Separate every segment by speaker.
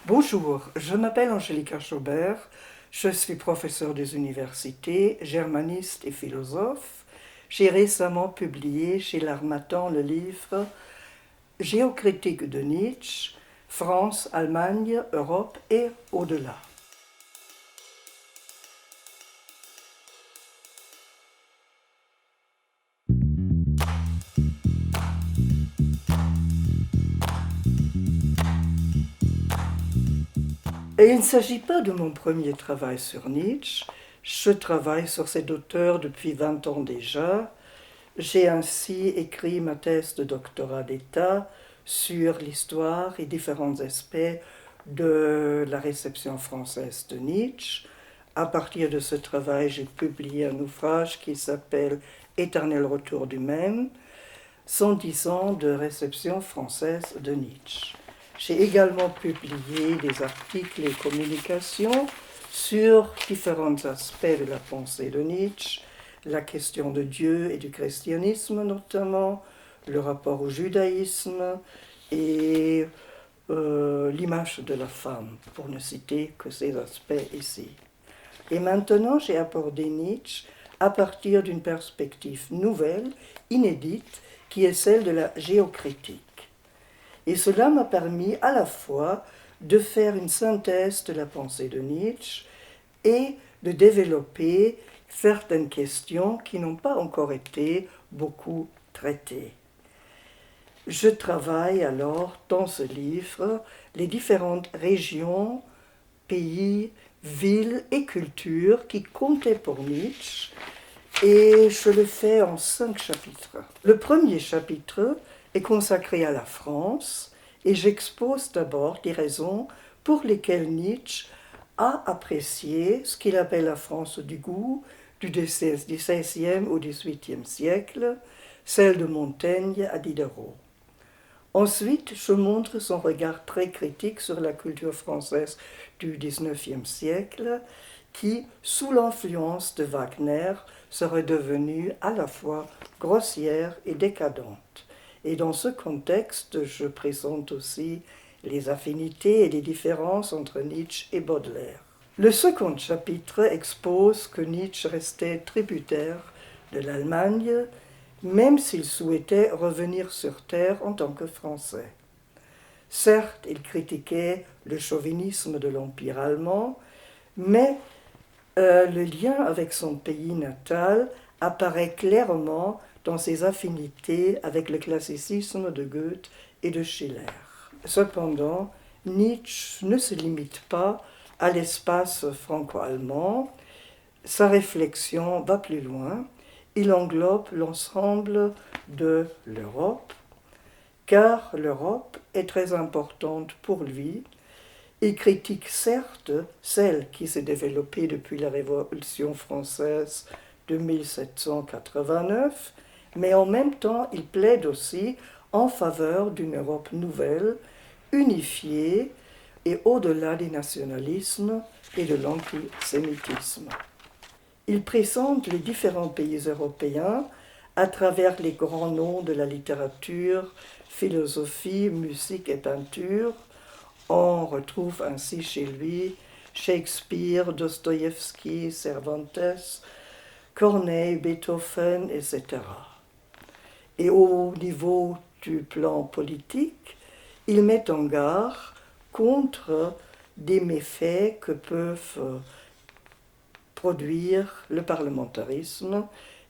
Speaker 1: Bonjour, je m'appelle Angélica Chaubert, je suis professeure des universités, germaniste et philosophe. J'ai récemment publié chez l'Harmattan le livre Géocritique de Nietzsche, France, Allemagne, Europe et au-delà. Et il ne s'agit pas de mon premier travail sur Nietzsche. Je travaille sur cet auteur depuis 20 ans déjà. J'ai ainsi écrit ma thèse de doctorat d'État sur l'histoire et différents aspects de la réception française de Nietzsche. À partir de ce travail, j'ai publié un ouvrage qui s'appelle Éternel retour du même, 110 ans de réception française de Nietzsche. J'ai également publié des articles et communications sur différents aspects de la pensée de Nietzsche, la question de Dieu et du christianisme notamment, le rapport au judaïsme et l'image de la femme, pour ne citer que ces aspects ici. Et maintenant, j'ai abordé Nietzsche à partir d'une perspective nouvelle, inédite, qui est celle de la géocritique. Et cela m'a permis à la fois de faire une synthèse de la pensée de Nietzsche et de développer certaines questions qui n'ont pas encore été beaucoup traitées. Je travaille alors dans ce livre les différentes régions, pays, villes et cultures qui comptaient pour Nietzsche, et je le fais en 5 chapitres. Le premier chapitre est consacré à la France et j'expose d'abord les raisons pour lesquelles Nietzsche a apprécié ce qu'il appelle la France du goût du XVIe au XVIIIe siècle, celle de Montaigne à Diderot. Ensuite, je montre son regard très critique sur la culture française du XIXe siècle, qui, sous l'influence de Wagner, serait devenue à la fois grossière et décadente. Et dans ce contexte, je présente aussi les affinités et les différences entre Nietzsche et Baudelaire. Le second chapitre expose que Nietzsche restait tributaire de l'Allemagne, même s'il souhaitait revenir sur terre en tant que Français. Certes, il critiquait le chauvinisme de l'Empire allemand, mais le lien avec son pays natal apparaît clairement dans ses affinités avec le classicisme de Goethe et de Schiller. Cependant, Nietzsche ne se limite pas à l'espace franco-allemand. Sa réflexion va plus loin. Il englobe l'ensemble de l'Europe, car l'Europe est très importante pour lui. Il critique certes celle qui s'est développée depuis la Révolution française de 1789, mais en même temps il plaide aussi en faveur d'une Europe nouvelle, unifiée et au-delà des nationalismes et de l'antisémitisme. Il présente les différents pays européens à travers les grands noms de la littérature, philosophie, musique et peinture. On retrouve ainsi chez lui Shakespeare, Dostoïevski, Cervantes, Corneille, Beethoven, etc. Et au niveau du plan politique, il met en garde contre des méfaits que peuvent produire le parlementarisme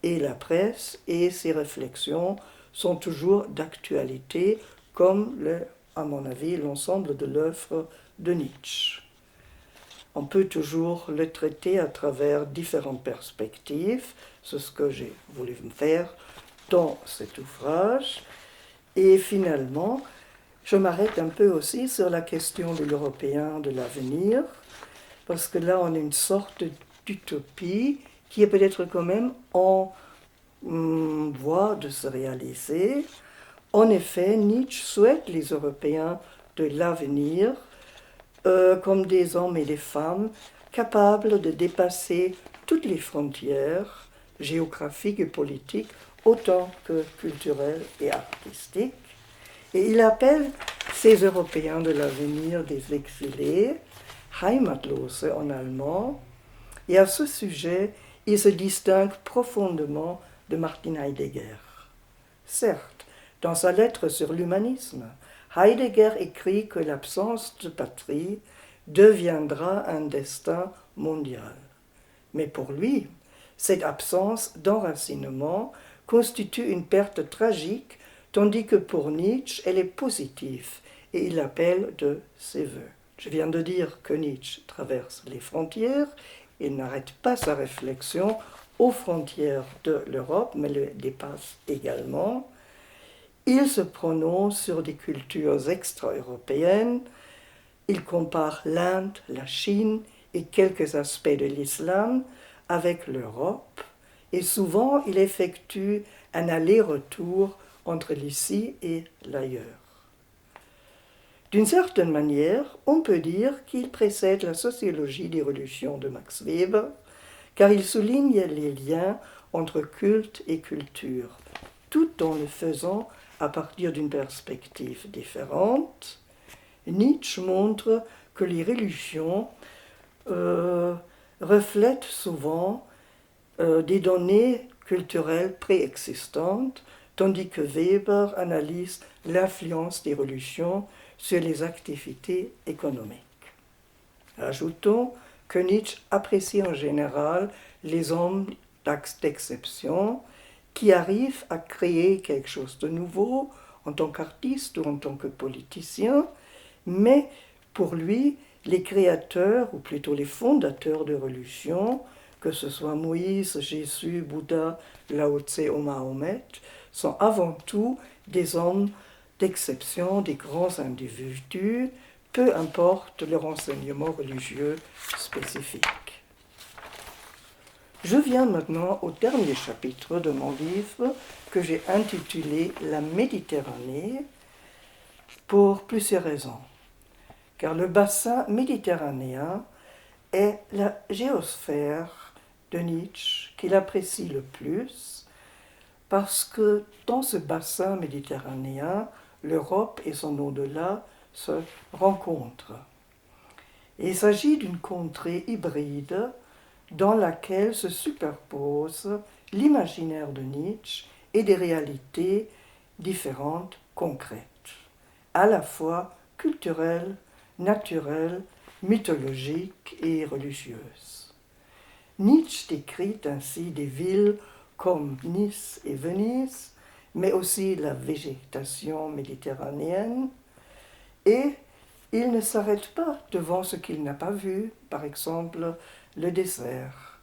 Speaker 1: et la presse, et ses réflexions sont toujours d'actualité, comme, à mon avis, l'ensemble de l'œuvre de Nietzsche. On peut toujours le traiter à travers différentes perspectives, c'est ce que j'ai voulu faire dans cet ouvrage, et finalement, je m'arrête un peu aussi sur la question de l'Européen de l'avenir, parce que là, on a une sorte d'utopie qui est peut-être quand même en voie de se réaliser. En effet, Nietzsche souhaite les Européens de l'avenir comme des hommes et des femmes capables de dépasser toutes les frontières géographiques et politiques, autant que culturelles et artistiques. Et il appelle ces Européens de l'avenir des exilés, Heimatlose en allemand, et à ce sujet, il se distingue profondément de Martin Heidegger. Certes, dans sa lettre sur l'humanisme, Heidegger écrit que l'absence de patrie deviendra un destin mondial. Mais pour lui, cette absence d'enracinement constitue une perte tragique, tandis que pour Nietzsche, elle est positive, et il l'appelle de ses voeux. Je viens de dire que Nietzsche traverse les frontières, il n'arrête pas sa réflexion aux frontières de l'Europe, mais le dépasse également. Il se prononce sur des cultures extra-européennes, il compare l'Inde, la Chine et quelques aspects de l'islam avec l'Europe, et souvent il effectue un aller-retour entre l'ici et l'ailleurs. D'une certaine manière, on peut dire qu'il précède la sociologie des religions de Max Weber, car il souligne les liens entre culte et culture, tout en le faisant à partir d'une perspective différente. Nietzsche montre que les religions reflètent souvent des données culturelles préexistantes, tandis que Weber analyse l'influence des religions sur les activités économiques. Ajoutons que Nietzsche apprécie en général les hommes d'exception qui arrivent à créer quelque chose de nouveau en tant qu'artiste ou en tant que politicien, mais pour lui, les créateurs, ou plutôt les fondateurs de religions, que ce soit Moïse, Jésus, Bouddha, Lao Tse ou Mahomet, sont avant tout des hommes d'exception, des grands individus, peu importe leur enseignement religieux spécifique. Je viens maintenant au dernier chapitre de mon livre que j'ai intitulé « La Méditerranée » pour plusieurs raisons. Car le bassin méditerranéen est la géosphère de Nietzsche qu'il apprécie le plus parce que dans ce bassin méditerranéen, l'Europe et son au-delà se rencontrent. Et il s'agit d'une contrée hybride dans laquelle se superposent l'imaginaire de Nietzsche et des réalités différentes, concrètes, à la fois culturelles, naturelles, mythologiques et religieuses. Nietzsche décrit ainsi des villes comme Nice et Venise, mais aussi la végétation méditerranéenne, et il ne s'arrête pas devant ce qu'il n'a pas vu, par exemple le désert.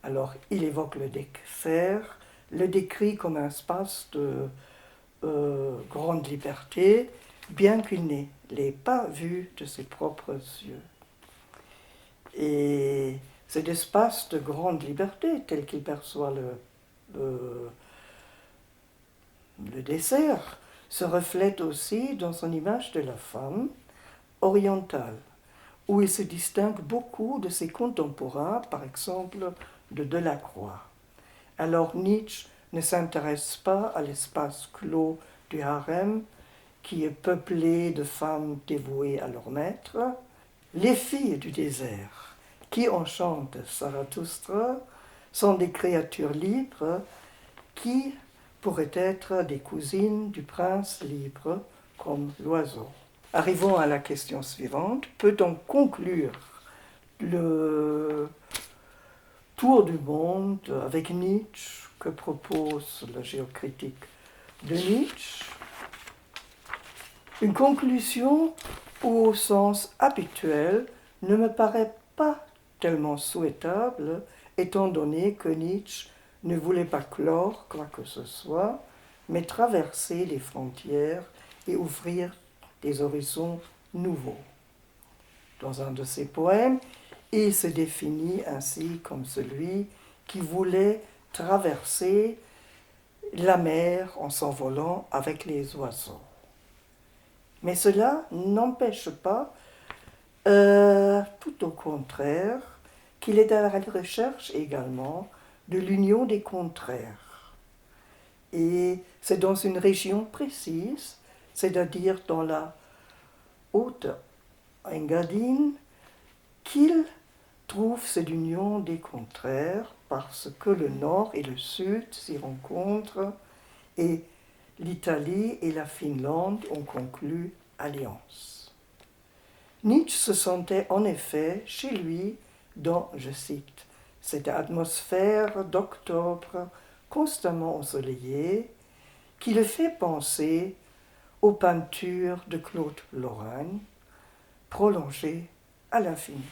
Speaker 1: Alors il évoque le désert, le décrit comme un espace de grande liberté, bien qu'il ne l'ait pas vu de ses propres yeux. Et cet espace de grande liberté, tel qu'il perçoit le désert, se reflète aussi dans son image de la femme orientale, où il se distingue beaucoup de ses contemporains, par exemple de Delacroix. Alors Nietzsche ne s'intéresse pas à l'espace clos du harem, qui est peuplé de femmes dévouées à leur maître. Les filles du désert, qui enchantent Zarathustra, sont des créatures libres qui pourraient être des cousines du prince libre, comme l'oiseau. Arrivons à la question suivante. Peut-on conclure le tour du monde avec Nietzsche que propose la géocritique de Nietzsche? Une conclusion au sens habituel ne me paraît pas tellement souhaitable, étant donné que Nietzsche ne voulait pas clore quoi que ce soit, mais traverser les frontières et ouvrir des horizons nouveaux. Dans un de ses poèmes, il se définit ainsi comme celui qui voulait traverser la mer en s'envolant avec les oiseaux. Mais cela n'empêche pas, tout au contraire, qu'il est à la recherche également de l'union des contraires. Et c'est dans une région précise, c'est-à-dire dans la autre Engadine, qu'il trouve cette union des contraires parce que le Nord et le Sud s'y rencontrent et l'Italie et la Finlande ont conclu alliance. Nietzsche se sentait en effet chez lui dans, je cite, cette atmosphère d'octobre constamment ensoleillée qui le fait penser aux peintures de Claude Lorrain, prolongées à l'infini.